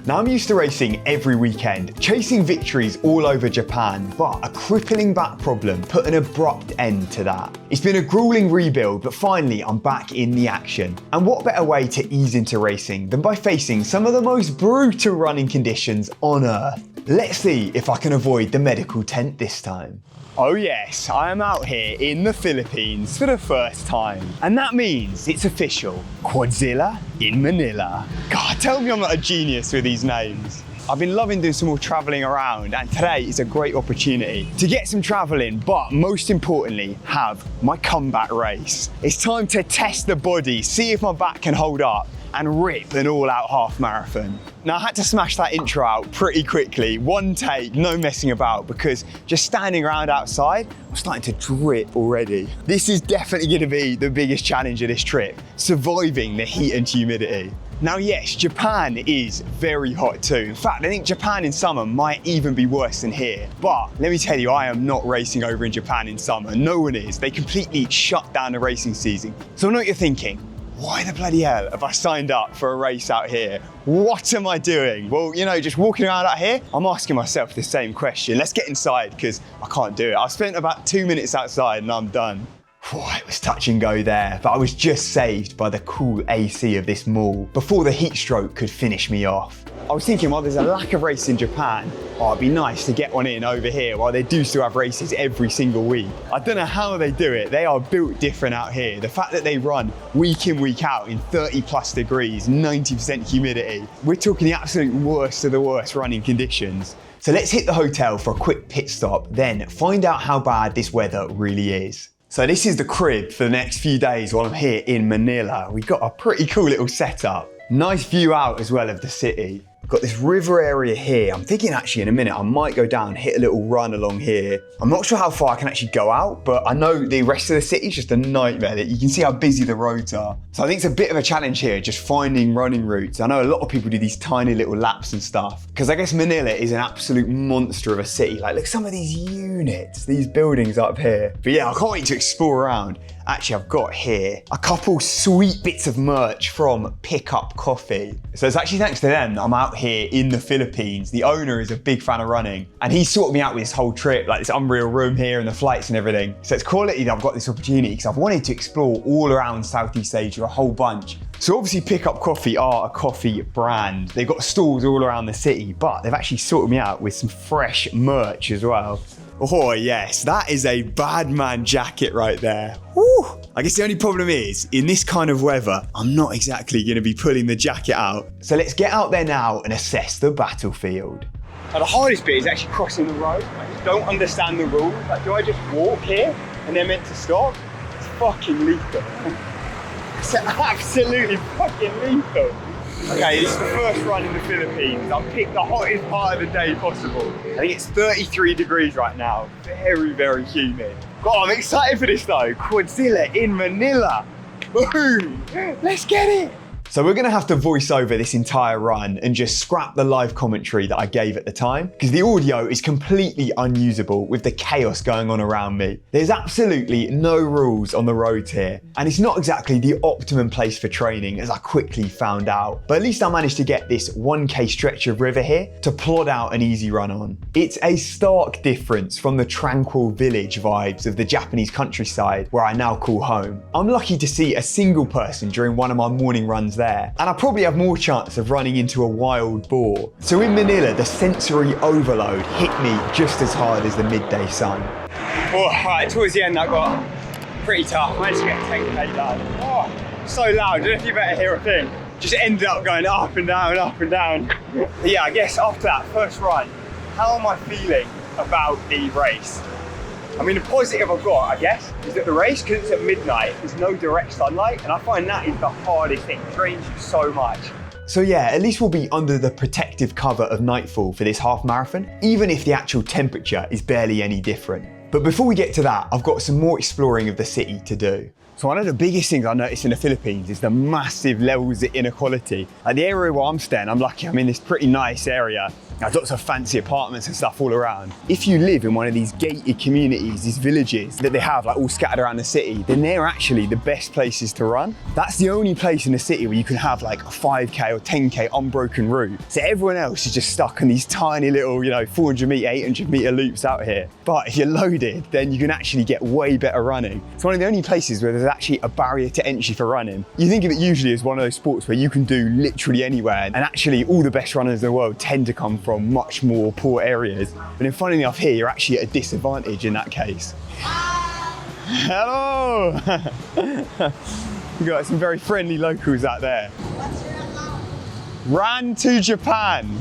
Now, I'm used to racing every weekend, chasing victories all over Japan, but a crippling back problem put an abrupt end to that. It's been a gruelling rebuild, but finally I'm back in the action. And what better way to ease into racing than by facing some of the most brutal running conditions on earth? Let's see if I can avoid the medical tent this time. Oh yes, I am out here in the Philippines for the first time. And that means it's official. Quadzilla in Manila. God, tell me I'm not a genius with these names. I've been loving doing some more traveling around, and today is a great opportunity to get some traveling, but most importantly, have my comeback race. It's time to test the body, see if my back can hold up, and rip an all-out half marathon. Now, I had to smash that intro out pretty quickly, one take, no messing about, because just standing around outside, I'm starting to drip already. This is definitely gonna be the biggest challenge of this trip, surviving the heat and humidity. Now, yes, Japan is very hot too. In fact, I think Japan in summer might even be worse than here. But let me tell you, I am not racing over in Japan in summer. No one is. They completely shut down the racing season. So I know what you're thinking. Why the bloody hell have I signed up for a race out here? What am I doing? Well, you know, just walking around out here, I'm asking myself the same question. Let's get inside, because I can't do it. I've spent about 2 minutes outside and I'm done. It was touch and go there, but I was just saved by the cool AC of this mall before the heat stroke could finish me off. I was thinking, while there's a lack of race in Japan, it'd be nice to get one in over here while they do still have races every single week. I don't know how they do it. They are built different out here. The fact that they run week in, week out in 30+ degrees, 90% humidity. We're talking the absolute worst of the worst running conditions. So let's hit the hotel for a quick pit stop, then find out how bad this weather really is. So this is the crib for the next few days while I'm here in Manila. We've got a pretty cool little setup. Nice view out as well of the city. We've got this river area here. I'm thinking actually in a minute I might go down, hit a little run along here. I'm not sure how far I can actually go out, but I know the rest of the city is just a nightmare. You can see how busy the roads are. So I think it's a bit of a challenge here, just finding running routes. I know a lot of people do these tiny little laps and stuff, because I guess Manila is an absolute monster of a city. Like, look at some of these units, these buildings up here. But yeah, I can't wait to explore around. Actually, I've got here a couple sweet bits of merch from Pickup Coffee. So it's actually thanks to them that I'm out here in the Philippines. The owner is a big fan of running, and he sorted me out with this whole trip, like this unreal room here and the flights and everything. So it's quality that I've got this opportunity, because I've wanted to explore all around Southeast Asia, a whole bunch. So obviously Pickup Coffee are a coffee brand. They've got stalls all around the city, but they've actually sorted me out with some fresh merch as well. Oh yes, that is a bad man jacket right there. Woo! I guess the only problem is, in this kind of weather, I'm not exactly going to be pulling the jacket out. So let's get out there now and assess the battlefield. Now, the hardest bit is actually crossing the road. I just don't understand the rules. Like, do I just walk here and they're meant to stop? It's fucking lethal. It's absolutely fucking lethal. Okay, this is the first run in the Philippines. I've picked the hottest part of the day possible. I think it's 33 degrees right now. Very, very humid. God, I'm excited for this though. Quadzilla in Manila. Boom! Let's get it! So we're gonna have to voice over this entire run and just scrap the live commentary that I gave at the time, because the audio is completely unusable with the chaos going on around me. There's absolutely no rules on the roads here, and it's not exactly the optimum place for training, as I quickly found out. But at least I managed to get this 1K stretch of river here to plod out an easy run on. It's a stark difference from the tranquil village vibes of the Japanese countryside where I now call home. I'm lucky to see a single person during one of my morning runs there, and I probably have more chance of running into a wild boar. So in Manila, the sensory overload hit me just as hard as the midday sun. Oh, right, towards the end that got pretty tough. I managed to get 10K done. Oh, so loud, I don't know if you better hear a thing. Just ended up going up and down, up and down. But yeah, I guess after that first run, how am I feeling about the race? I mean, the positive I've got, I guess, is that the race, because it's at midnight, there's no direct sunlight, and I find that is the hardest thing. It drains you so much. So yeah, at least we'll be under the protective cover of nightfall for this half marathon, even if the actual temperature is barely any different. But before we get to that, I've got some more exploring of the city to do. So one of the biggest things I noticed in the Philippines is the massive levels of inequality. At the area where I'm staying, I'm lucky I'm in this pretty nice area. There's lots of fancy apartments and stuff all around. If you live in one of these gated communities, these villages that they have like all scattered around the city, then they're actually the best places to run. That's the only place in the city where you can have like a 5K or 10K unbroken route. So everyone else is just stuck in these tiny little, 400 meter, 800 meter loops out here. But if you're loaded, then you can actually get way better running. It's one of the only places where there's actually a barrier to entry for running. You think of it usually as one of those sports where you can do literally anywhere, and actually all the best runners in the world tend to come from much more poor areas. But then funnily enough here, you're actually at a disadvantage in that case. Hello! We've got some very friendly locals out there. Ran to Japan.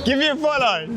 Give me a follow.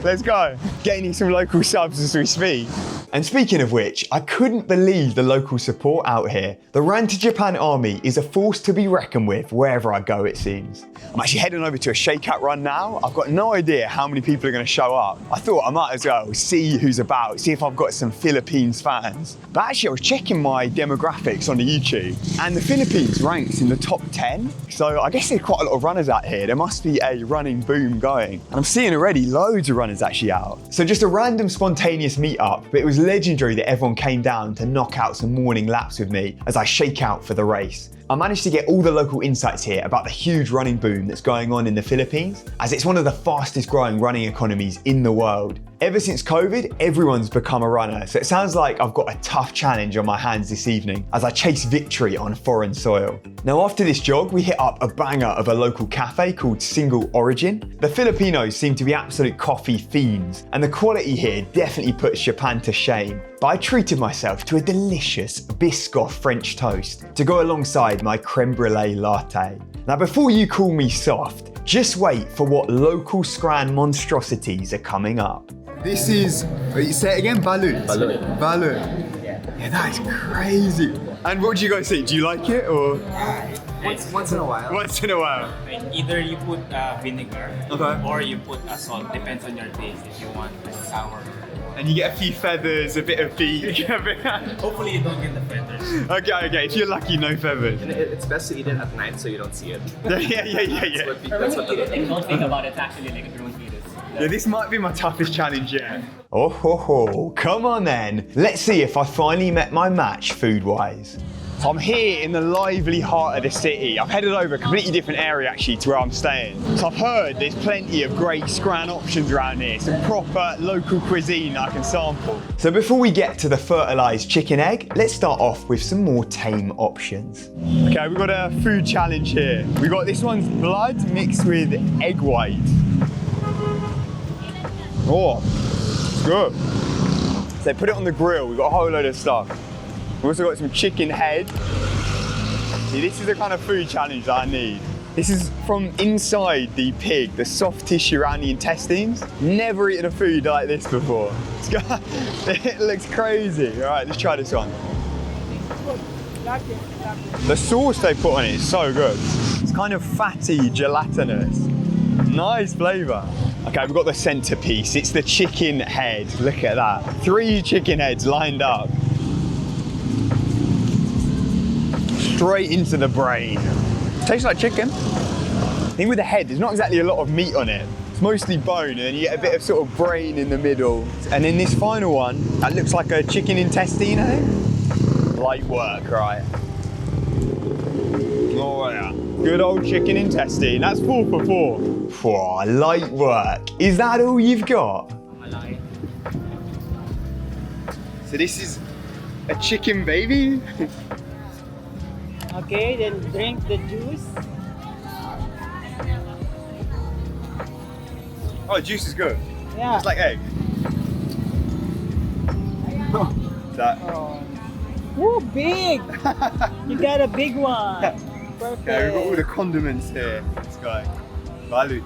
Let's go. Gaining some local subs as we speak. And speaking of which, I couldn't believe the local support out here. The Ran to Japan army is a force to be reckoned with wherever I go, it seems. I'm actually heading over to a shakeout run now. I've got no idea how many people are going to show up. I thought I might as well see who's about, see if I've got some Philippines fans. But actually I was checking my demographics on the YouTube, and the Philippines ranks in the top 10. So I guess there's quite a lot of runners out here. There must be a running boom going. And I'm seeing already loads of runners actually out. So just a random spontaneous meetup, but it was legendary that everyone came down to knock out some morning laps with me as I shake out for the race. I managed to get all the local insights here about the huge running boom that's going on in the Philippines, as it's one of the fastest growing running economies in the world. Ever since COVID, everyone's become a runner, so it sounds like I've got a tough challenge on my hands this evening as I chase victory on foreign soil. Now after this jog, we hit up a banger of a local cafe called Single Origin. The Filipinos seem to be absolute coffee fiends, and the quality here definitely puts Japan to shame. But I treated myself to a delicious Biscoff French toast to go alongside my creme brulee latte. Now before you call me soft, just wait for what local Scran monstrosities are coming up. This is, say it again, balut. Balut. Balut. Yeah, that is crazy. And what do you guys think? Do you like it or? Once in a while. Once in a while. Like either you put vinegar, Okay. or you put a salt. Depends on your taste. If you want like sour. And you get a few feathers, a bit of beak. Hopefully you don't get the feathers. Okay. If you're lucky, no feathers. And it's best to eat it at night so you don't see it. Yeah. That's what Don't think about it. It's actually like a drone fetus. Yeah, this might be my toughest challenge yet. Oh ho ho, come on then. Let's see if I finally met my match food-wise. So I'm here in the lively heart of the city. I've headed over a completely different area actually to where I'm staying. So I've heard there's plenty of great Scran options around here, some proper local cuisine I can sample. So before we get to the fertilised chicken egg, let's start off with some more tame options. Okay, we've got a food challenge here. We've got this one's blood mixed with egg white. Oh, it's good. So put it on the grill, we've got a whole load of stuff. We've also got some chicken head. See, this is the kind of food challenge that I need. This is from inside the pig, the soft tissue around the intestines. Never eaten a food like this before. It looks crazy. All right, let's try this one. The sauce they put on it is so good. It's kind of fatty, gelatinous. Nice flavour. Okay, we've got the centerpiece. It's the chicken head. Look at that. 3 chicken heads lined up. Straight into the brain. Tastes like chicken. The thing with the head, there's not exactly a lot of meat on it. It's mostly bone, and then you get a bit of sort of brain in the middle. And then this final one, that looks like a chicken intestine, I think. Light work, right? Oh yeah. Good old chicken intestine. That's 4 for 4. Whoa, light work. Is that all you've got? So this is a chicken baby? Okay, then drink the juice. Oh, the juice is good. Yeah. It's like egg. That. Oh. Woo, big! You got a big one. Perfect. Okay, we've got all the condiments here. This guy. Balut.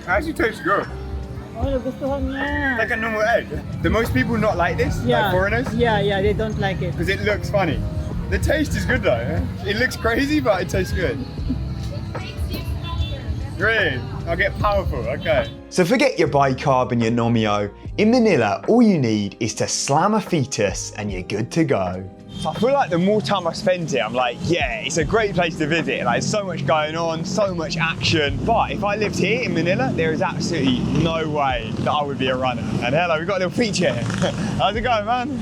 Actually tastes good. Oh, nagustuhan niya. Like a normal egg. Do most people not like this? Like foreigners? Yeah, they don't like it. Because it looks funny. The taste is good though. It looks crazy, but it tastes good. Really? I'll get powerful, okay. So forget your bicarb and your Nomio. In Manila, all you need is to slam a fetus and you're good to go. So I feel like the more time I spend here, I'm like, yeah, it's a great place to visit. Like, there's so much going on, so much action. But if I lived here in Manila, there is absolutely no way that I would be a runner. And hello, we've got a little feature here. How's it going, man?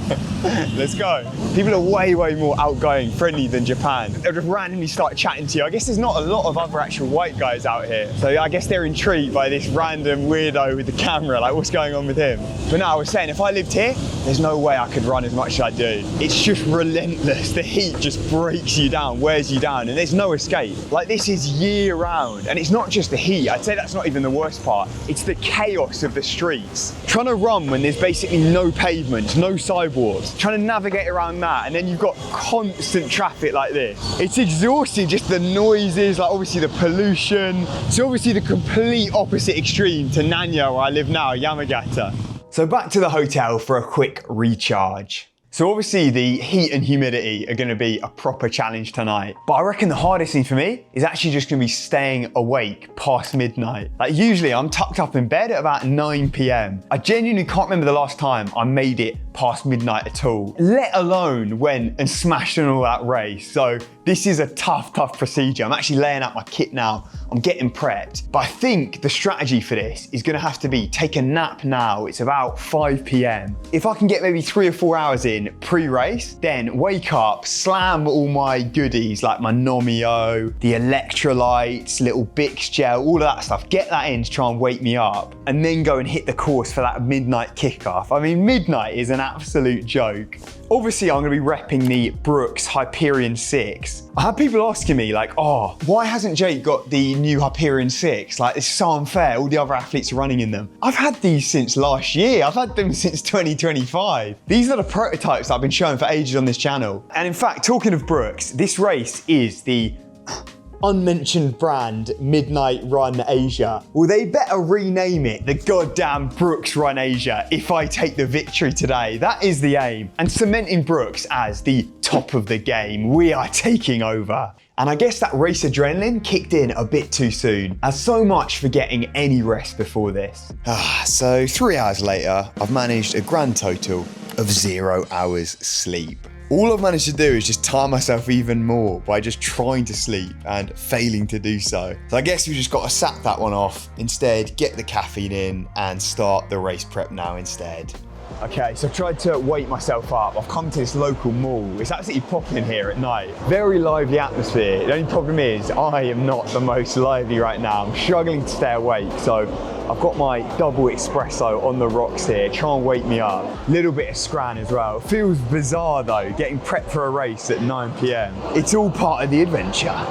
Let's go. People are way, way more outgoing, friendly than Japan. They'll just randomly start chatting to you. I guess there's not a lot of other actual white guys out here. So I guess they're intrigued by this random weirdo with the camera, like what's going on with him? But no, I was saying, if I lived here, there's no way I could run as much as I do. It's just relentless. The heat just breaks you down, wears you down, and there's no escape. Like, this is year round, and it's not just the heat. I'd say that's not even the worst part. It's the chaos of the streets. Trying to run when there's basically no pavements, no sidewalks, trying to navigate around that, and then you've got constant traffic like this. It's exhausting, just the noises, like obviously the pollution. It's obviously the complete opposite extreme to Nanya, where I live now, Yamagata. So back to the hotel for a quick recharge. So obviously the heat and humidity are going to be a proper challenge tonight. But I reckon the hardest thing for me is actually just going to be staying awake past midnight. Like, usually I'm tucked up in bed at about 9 p.m. I genuinely can't remember the last time I made it past midnight at all, let alone went and smashed in all that race. So this is a tough procedure. I'm actually laying out my kit now. I'm getting prepped. But I think the strategy for this is gonna have to be take a nap now. It's about 5 p.m. If I can get maybe 3 or 4 hours in pre-race, then wake up, slam all my goodies like my Nomio, the electrolytes, little Bix gel, all of that stuff. Get that in to try and wake me up, and then go and hit the course for that midnight kickoff. I mean, midnight is an absolute joke. Obviously, I'm gonna be repping the Brooks Hyperion 6. I had people asking me like, oh, why hasn't Jake got the new Hyperion 6? Like, it's so unfair, all the other athletes are running in them. I've had these since last year. I've had them since 2025. These are the prototypes that I've been showing for ages on this channel. And in fact, talking of Brooks, this race is the unmentioned brand Midnight Run Asia. Well, they better rename it the goddamn Brooks Run Asia if I take the victory today. That is the aim. And cementing Brooks as the top of the game. We are taking over. And I guess that race adrenaline kicked in a bit too soon, as so much for getting any rest before this. So 3 hours later, I've managed a grand total of 0 hours sleep. All I've managed to do is just tire myself even more by just trying to sleep and failing to do so. So I guess we just got to sack that one off. Instead, get the caffeine in and start the race prep now instead. Okay, so I've tried to wake myself up. I've come to this local mall. It's absolutely popping here at night. Very lively atmosphere. The only problem is I am not the most lively right now. I'm struggling to stay awake, so I've got my double espresso on the rocks here, try and wake me up. Little bit of scran as well. Feels bizarre though, getting prepped for a race at 9 p.m. It's all part of the adventure.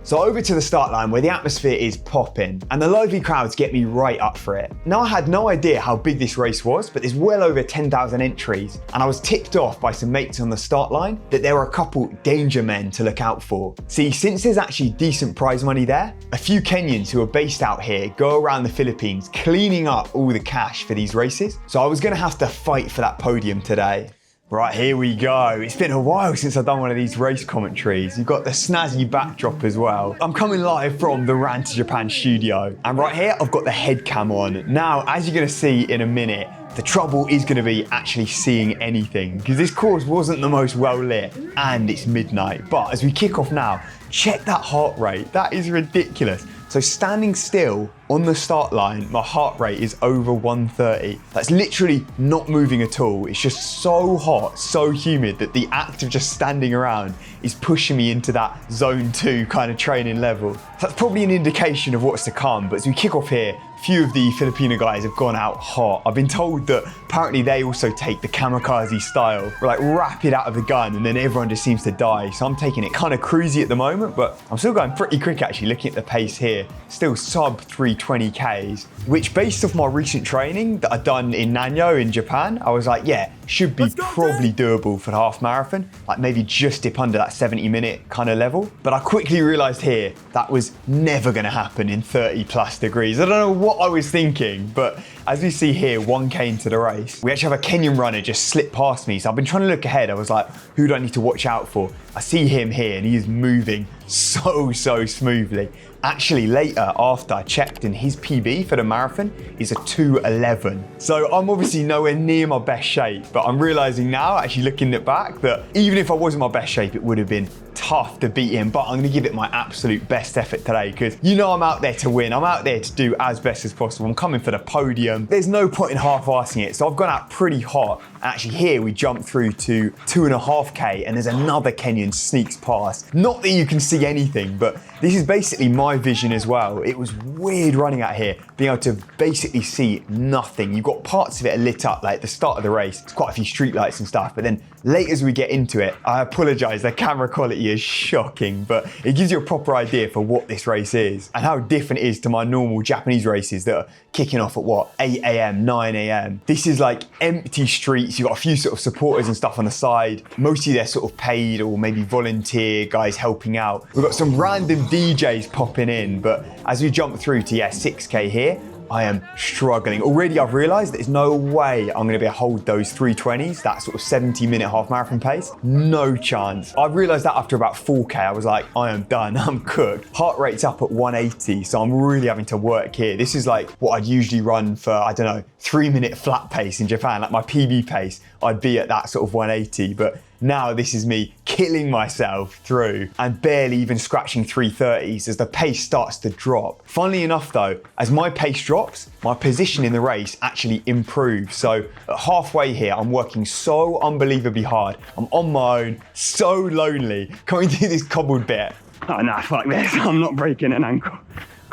So over to the start line where the atmosphere is popping and the lively crowds get me right up for it. Now, I had no idea how big this race was, but there's well over 10,000 entries, and I was tipped off by some mates on the start line that there were a couple danger men to look out for. See, since there's actually decent prize money there, a few Kenyans who are based out here go around the Philippines cleaning up all the cash for these races. So I was gonna have to fight for that podium today. Right, here we go. It's been a while since I've done one of these race commentaries. You've got the snazzy backdrop as well. I'm coming live from the Ran to Japan studio. And right here, I've got the head cam on. Now, as you're gonna see in a minute, the trouble is gonna be actually seeing anything, because this course wasn't the most well lit and it's midnight. But as we kick off now, check that heart rate. That is ridiculous. So standing still on the start line, my heart rate is over 130. That's literally not moving at all. It's just so hot, so humid that the act of just standing around is pushing me into that zone 2 kind of training level. So that's probably an indication of what's to come. But as we kick off here, a few of the Filipino guys have gone out hot. I've been told that apparently they also take the kamikaze style, like rapid out of the gun, and then everyone just seems to die. So I'm taking it kind of cruisy at the moment, but I'm still going pretty quick actually, looking at the pace here. Still sub 320 Ks, which based off my recent training that I've done in Nanyo in Japan, I was like, yeah, should be probably doable for the half marathon, like maybe just dip under that 70-minute kind of level. But I quickly realized here that was never gonna happen in 30+ degrees. I don't know what I was thinking, but as we see here, 1K into the race, we actually have a Kenyan runner just slip past me. So I've been trying to look ahead. I was like, who do I need to watch out for? I see him here and he is moving so smoothly. Actually, later, after I checked, and his PB for the marathon is a 2:11. So I'm obviously nowhere near my best shape, but I'm realizing now, actually looking it back, that even if I was in my best shape, it would have been tough to beat him, but I'm gonna give it my absolute best effort today because you know I'm out there to win. I'm out there to do as best as possible. I'm coming for the podium. There's no point in half-assing it. So I've gone out pretty hot. Actually here we jump through to 2.5K and there's another Kenyan sneaks past. Not that you can see anything, but this is basically my vision as well. It was weird running out here, being able to basically see nothing. You've got parts of it lit up, like the start of the race. It's quite a few street lights and stuff, but then late as we get into it, I apologize, the camera quality is shocking, but it gives you a proper idea for what this race is and how different it is to my normal Japanese races that are kicking off at what, 8 a.m, 9 a.m. This is like empty streets. You've got a few sort of supporters and stuff on the side. Mostly they're sort of paid or maybe volunteer guys helping out. We've got some random DJs popping in, but as we jump through to 6K here, I am struggling. Already I've realized there's no way I'm gonna be able to hold those 3:20s, that sort of 70-minute half marathon pace. No chance. I've realized that after about 4K, I was like, I am done, I'm cooked. Heart rate's up at 180, so I'm really having to work here. This is like what I'd usually run for, I don't know, 3-minute flat pace in Japan, like my PB pace, I'd be at that sort of 180, but now this is me killing myself through and barely even scratching 3:30s as the pace starts to drop. Funnily enough though, as my pace drops, my position in the race actually improves. So at halfway here, I'm working so unbelievably hard. I'm on my own, so lonely, coming through this cobbled bit. Oh nah, fuck this, I'm not breaking an ankle.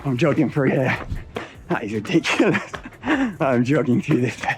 I'm jogging through here. That is ridiculous. I'm jogging through this bit.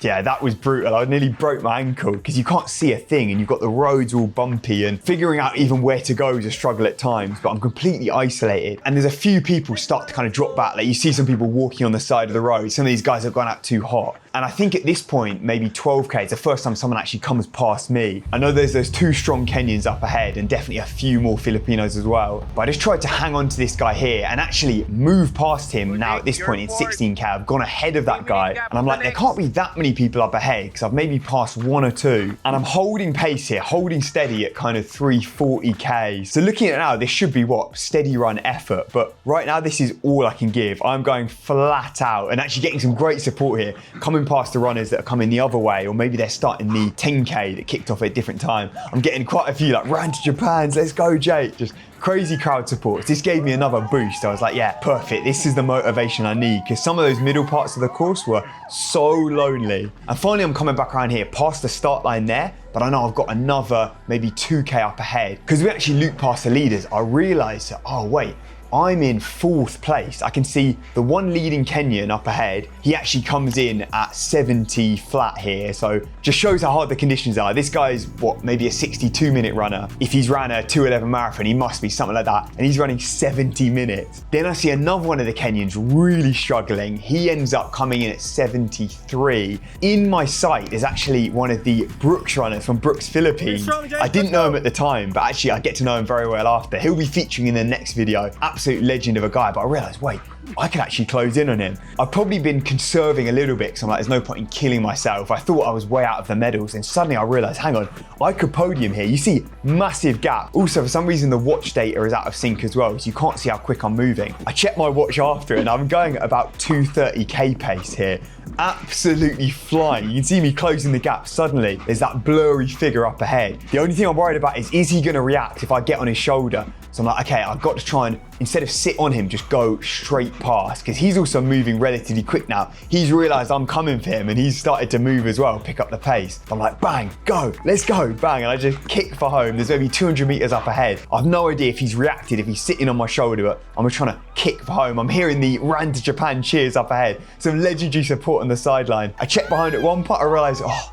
Yeah, that was brutal. I nearly broke my ankle because you can't see a thing and you've got the roads all bumpy and figuring out even where to go is a struggle at times, but I'm completely isolated. And there's a few people start to kind of drop back. Like you see some people walking on the side of the road. Some of these guys have gone out too hot. And I think at this point, maybe 12K, it's the first time someone actually comes past me. I know there's those 2 strong Kenyans up ahead and definitely a few more Filipinos as well. But I just tried to hang on to this guy here and actually move past him. Now at this point in 16K, I've gone ahead of that guy. And I'm like, there can't be that many people up ahead because I've maybe passed 1 or 2. And I'm holding pace here, holding steady at kind of 340K. So looking at it now, this should be what? Steady run effort. But right now, this is all I can give. I'm going flat out and actually getting some great support here. Coming past the runners that are coming the other way, or maybe they're starting the 10K that kicked off at a different time. I'm getting quite a few like, ran to Japan's, let's go Jake. Just crazy crowd support. This gave me another boost. I was like, yeah, perfect. This is the motivation I need because some of those middle parts of the course were so lonely. And finally, I'm coming back around here past the start line there, but I know I've got another maybe 2K up ahead. Because we actually looped past the leaders, I realized that, oh wait, I'm in 4th place. I can see the one leading Kenyan up ahead. He actually comes in at 70 flat here. So just shows how hard the conditions are. This guy's what, maybe a 62-minute runner. If he's ran a 2:11 marathon, he must be something like that. And he's running 70 minutes. Then I see another one of the Kenyans really struggling. He ends up coming in at 73. In my sight is actually one of the Brooks runners from Brooks, Philippines. I didn't know him at the time, but actually I get to know him very well after. He'll be featuring in the next video. Absolute legend of a guy, but I realized, wait, I could actually close in on him. I've probably been conserving a little bit because I'm like, there's no point in killing myself. I thought I was way out of the medals and suddenly I realized, hang on, I could podium here. You see massive gap. Also, for some reason, the watch data is out of sync as well, so you can't see how quick I'm moving. I checked my watch after and I'm going at about 230K pace here. Absolutely flying. You can see me closing the gap. Suddenly, there's that blurry figure up ahead. The only thing I'm worried about is he going to react if I get on his shoulder? So I'm like, okay, I've got to try and, instead of sit on him, just go straight past, because he's also moving relatively quick now. He's realized I'm coming for him and he's started to move as well, pick up the pace. I'm like, bang, go, let's go, bang. And I just kick for home. There's maybe 200 meters up ahead. I've no idea if he's reacted, if he's sitting on my shoulder, but I'm just trying to kick for home. I'm hearing the Ran to Japan cheers up ahead. Some legendary support on the sideline. I checked behind at one part, I realized, oh,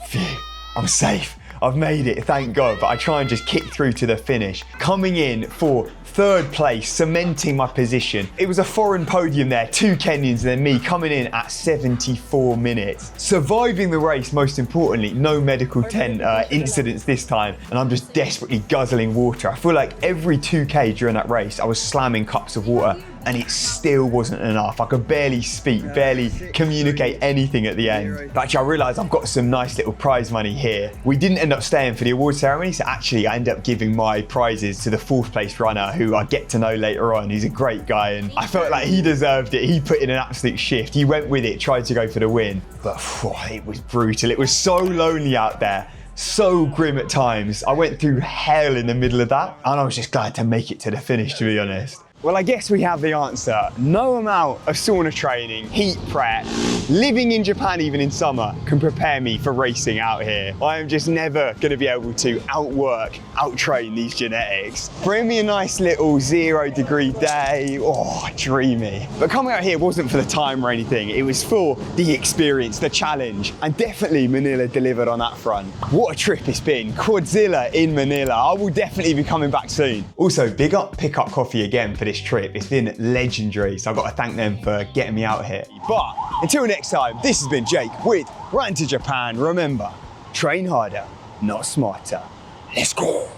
phew, I'm safe. I've made it, thank God, but I try and just kick through to the finish. Coming in for 3rd place, cementing my position. It was a foreign podium there, 2 Kenyans and then me coming in at 74 minutes. Surviving the race, most importantly, no medical tent incidents this time, and I'm just desperately guzzling water. I feel like every 2K during that race, I was slamming cups of water and it still wasn't enough. I could barely speak, barely communicate anything at the end. But actually I realised I've got some nice little prize money here. We didn't end up staying for the award ceremony, so actually I ended up giving my prizes to the 4th place runner, who I get to know later on. He's a great guy, and I felt like he deserved it. He put in an absolute shift. He went with it, tried to go for the win, but it was brutal. It was so lonely out there, so grim at times. I went through hell in the middle of that, and I was just glad to make it to the finish, to be honest. Well, I guess we have the answer. No amount of sauna training, heat prep, living in Japan even in summer can prepare me for racing out here. I am just never going to be able to outwork, outtrain these genetics. Bring me a nice little 0 degree day, oh, dreamy. But coming out here wasn't for the time or anything. It was for the experience, the challenge, and definitely Manila delivered on that front. What a trip it's been. Quadzilla in Manila. I will definitely be coming back soon. Also, big up Pick Up Coffee again for this trip. It's been legendary, so I've got to thank them for getting me out here. But until next time, this has been Jake with Run to Japan. Remember, train harder, not smarter. Let's go.